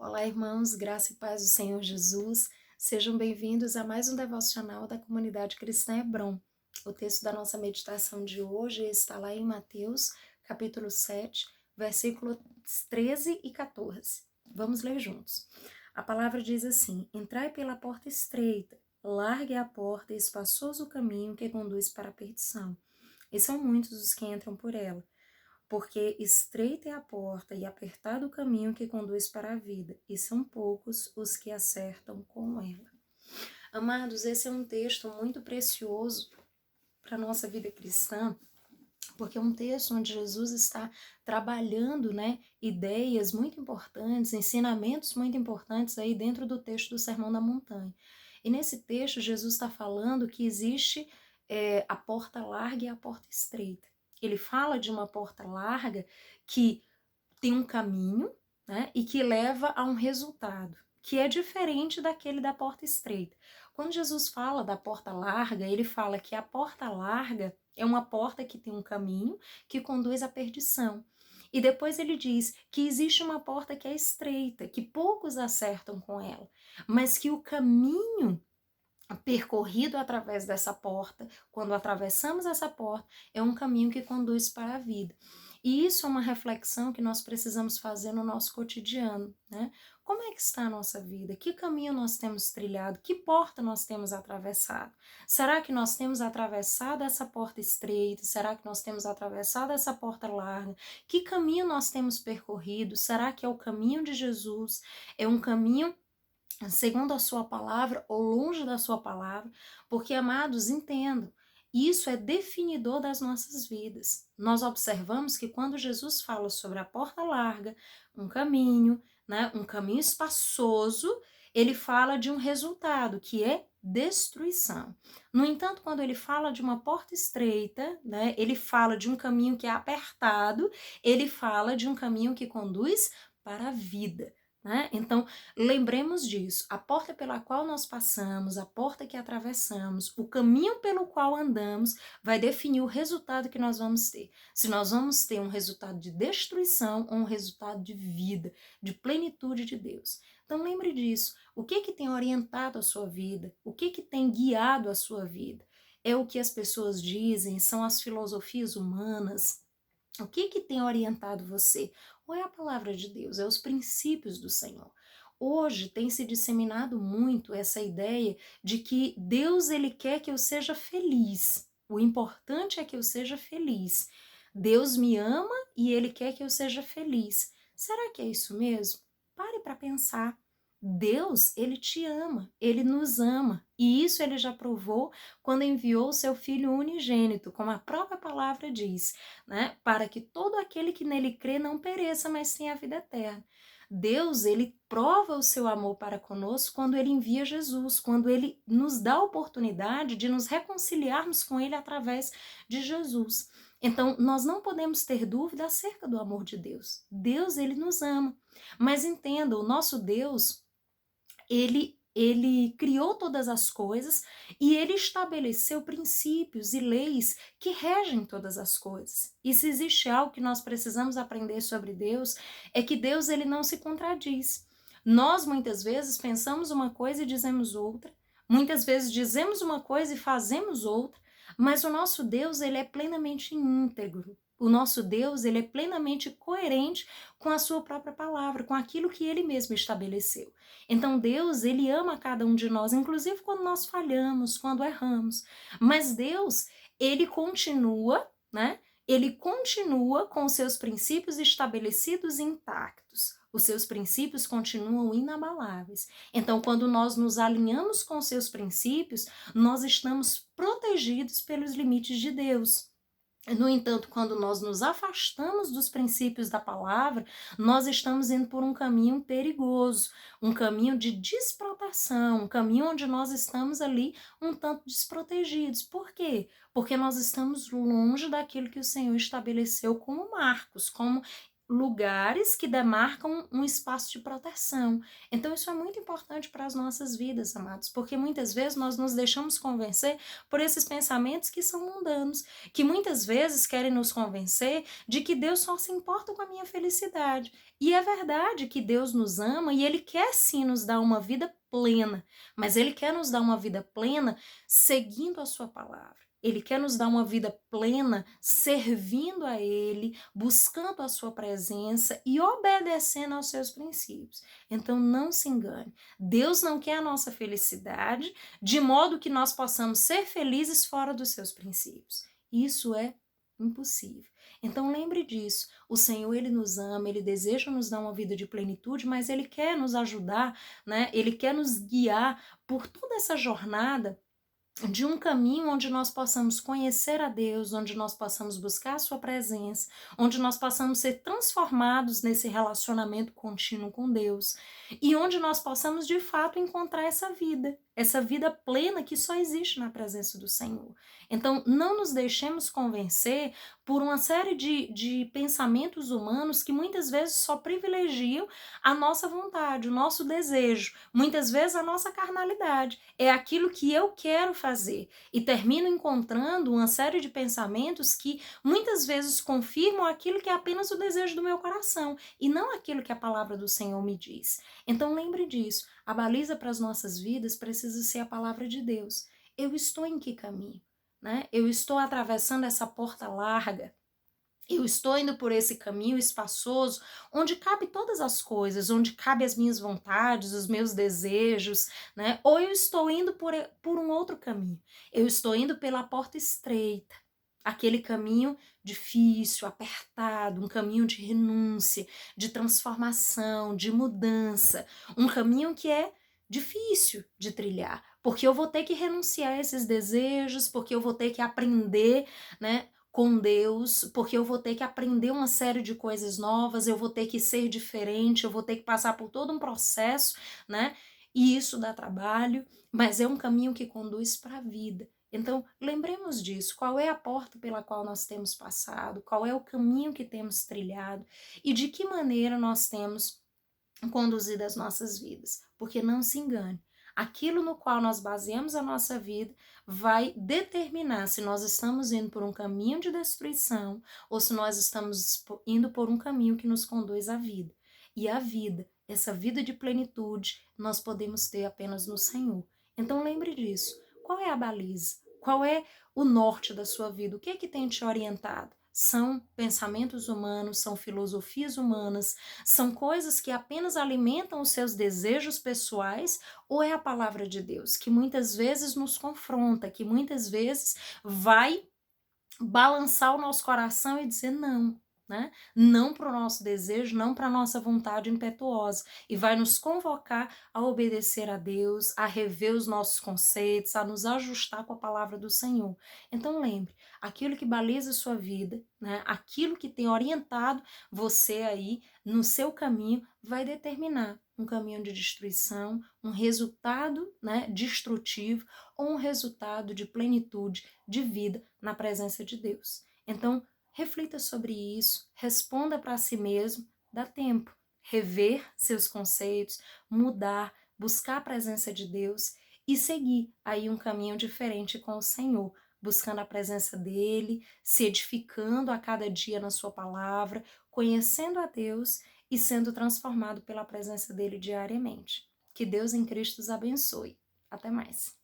Olá, irmãos, graça e paz do Senhor Jesus. Sejam bem-vindos a mais um devocional da comunidade cristã Hebron. O texto da nossa meditação de hoje está lá em Mateus, capítulo 7, versículos 13 e 14. Vamos ler juntos. A palavra diz assim: Entrai pela porta estreita, largue a porta e espaçoso o caminho que conduz para a perdição, e são muitos os que entram por ela. Porque estreita é a porta e apertado o caminho que conduz para a vida, e são poucos os que acertam com ela. Amados, esse é um texto muito precioso para a nossa vida cristã, porque é um texto onde Jesus está trabalhando, ideias muito importantes, ensinamentos muito importantes aí dentro do texto do Sermão da Montanha. E nesse texto, Jesus está falando que existe a porta larga e a porta estreita. Ele fala de uma porta larga que tem um caminho, e que leva a um resultado, que é diferente daquele da porta estreita. Quando Jesus fala da porta larga, ele fala que a porta larga é uma porta que tem um caminho que conduz à perdição. E depois ele diz que existe uma porta que é estreita, que poucos acertam com ela, mas que o caminho percorrido através dessa porta, quando atravessamos essa porta, é um caminho que conduz para a vida. E isso é uma reflexão que nós precisamos fazer no nosso cotidiano, né? Como é que está a nossa vida? Que caminho nós temos trilhado? Que porta nós temos atravessado? Será que nós temos atravessado essa porta estreita? Será que nós temos atravessado essa porta larga? Que caminho nós temos percorrido? Será que é o caminho de Jesus? É um caminho segundo a sua palavra ou longe da sua palavra? Porque, amados, entendam, isso é definidor das nossas vidas. Nós observamos que quando Jesus fala sobre a porta larga, um caminho, um caminho espaçoso, ele fala de um resultado, que é destruição. No entanto, quando ele fala de uma porta estreita, ele fala de um caminho que é apertado, ele fala de um caminho que conduz para a vida. Então, lembremos disso, a porta pela qual nós passamos, a porta que atravessamos, o caminho pelo qual andamos vai definir o resultado que nós vamos ter. Se nós vamos ter um resultado de destruição ou um resultado de vida, de plenitude de Deus. Então lembre disso, o que tem orientado a sua vida? O que tem guiado a sua vida? É o que as pessoas dizem, são as filosofias humanas. O que tem orientado você? Ou é a palavra de Deus? É os princípios do Senhor. Hoje tem se disseminado muito essa ideia de que Deus ele quer que eu seja feliz. O importante é que eu seja feliz. Deus me ama e ele quer que eu seja feliz. Será que é isso mesmo? Pare para pensar. Deus, ele te ama, ele nos ama, e isso ele já provou quando enviou o seu Filho unigênito, como a própria palavra diz, para que todo aquele que nele crê não pereça, mas tenha a vida eterna. Deus, ele prova o seu amor para conosco quando ele envia Jesus, quando ele nos dá a oportunidade de nos reconciliarmos com ele através de Jesus. Então, nós não podemos ter dúvida acerca do amor de Deus. Deus, ele nos ama. Mas entenda, o nosso Deus, ele criou todas as coisas e ele estabeleceu princípios e leis que regem todas as coisas. E se existe algo que nós precisamos aprender sobre Deus, é que Deus ele não se contradiz. Nós muitas vezes pensamos uma coisa e dizemos outra, muitas vezes dizemos uma coisa e fazemos outra, mas o nosso Deus ele é plenamente íntegro. O nosso Deus ele é plenamente coerente com a sua própria palavra, com aquilo que ele mesmo estabeleceu. Então Deus, ele ama cada um de nós, inclusive quando nós falhamos, quando erramos. Mas Deus, ele continua, Ele continua com os seus princípios estabelecidos e intactos. Os seus princípios continuam inabaláveis. Então, quando nós nos alinhamos com os seus princípios, nós estamos protegidos pelos limites de Deus. No entanto, quando nós nos afastamos dos princípios da palavra, nós estamos indo por um caminho perigoso, um caminho de desproteção, um caminho onde nós estamos ali um tanto desprotegidos. Por quê? Porque nós estamos longe daquilo que o Senhor estabeleceu como marcos, como lugares que demarcam um espaço de proteção. Então isso é muito importante para as nossas vidas, amados, porque muitas vezes nós nos deixamos convencer por esses pensamentos que são mundanos, que muitas vezes querem nos convencer de que Deus só se importa com a minha felicidade. E é verdade que Deus nos ama e Ele quer sim nos dar uma vida plena, mas Ele quer nos dar uma vida plena seguindo a sua palavra. Ele quer nos dar uma vida plena, servindo a Ele, buscando a sua presença e obedecendo aos seus princípios. Então não se engane. Deus não quer a nossa felicidade de modo que nós possamos ser felizes fora dos seus princípios. Isso é impossível. Então lembre disso. O Senhor, Ele nos ama, Ele deseja nos dar uma vida de plenitude, mas Ele quer nos ajudar, né? Ele quer nos guiar por toda essa jornada de um caminho onde nós possamos conhecer a Deus, onde nós possamos buscar a sua presença, onde nós possamos ser transformados nesse relacionamento contínuo com Deus e onde nós possamos de fato encontrar essa vida plena que só existe na presença do Senhor. Então, não nos deixemos convencer por uma série de pensamentos humanos que muitas vezes só privilegiam a nossa vontade, o nosso desejo, muitas vezes a nossa carnalidade. É aquilo que eu quero fazer. E termino encontrando uma série de pensamentos que muitas vezes confirmam aquilo que é apenas o desejo do meu coração e não aquilo que a palavra do Senhor me diz. Então lembre disso, a baliza para as nossas vidas precisa ser a palavra de Deus. Eu estou em que caminho? Né? Eu estou atravessando essa porta larga. Eu estou indo por esse caminho espaçoso, onde cabe todas as coisas, onde cabe as minhas vontades, os meus desejos, né? Ou eu estou indo por um outro caminho. Eu estou indo pela porta estreita, aquele caminho difícil, apertado, um caminho de renúncia, de transformação, de mudança, um caminho que é difícil de trilhar, porque eu vou ter que renunciar a esses desejos, porque eu vou ter que aprender, né, com Deus, porque eu vou ter que aprender uma série de coisas novas, eu vou ter que ser diferente, eu vou ter que passar por todo um processo, né? E isso dá trabalho, mas é um caminho que conduz para a vida. Então, lembremos disso, qual é a porta pela qual nós temos passado, qual é o caminho que temos trilhado e de que maneira nós temos conduzido as nossas vidas. Porque não se engane, aquilo no qual nós baseamos a nossa vida vai determinar se nós estamos indo por um caminho de destruição ou se nós estamos indo por um caminho que nos conduz à vida. E a vida, essa vida de plenitude, nós podemos ter apenas no Senhor. Então lembre disso. Qual é a baliza? Qual é o norte da sua vida? O que é que tem te orientado? São pensamentos humanos, são filosofias humanas, são coisas que apenas alimentam os seus desejos pessoais, ou é a palavra de Deus que muitas vezes nos confronta, que muitas vezes vai balançar o nosso coração e dizer não, né? Não para o nosso desejo, não para a nossa vontade impetuosa, e vai nos convocar a obedecer a Deus, a rever os nossos conceitos, a nos ajustar com a palavra do Senhor. Então lembre, aquilo que baliza a sua vida, né? Aquilo que tem orientado você aí no seu caminho, vai determinar um caminho de destruição, um resultado, né, destrutivo ou um resultado de plenitude de vida na presença de Deus. Então, reflita sobre isso, responda para si mesmo, dá tempo. Rever seus conceitos, mudar, buscar a presença de Deus e seguir aí um caminho diferente com o Senhor, buscando a presença dele, se edificando a cada dia na sua palavra, conhecendo a Deus e sendo transformado pela presença dele diariamente. Que Deus em Cristo os abençoe. Até mais.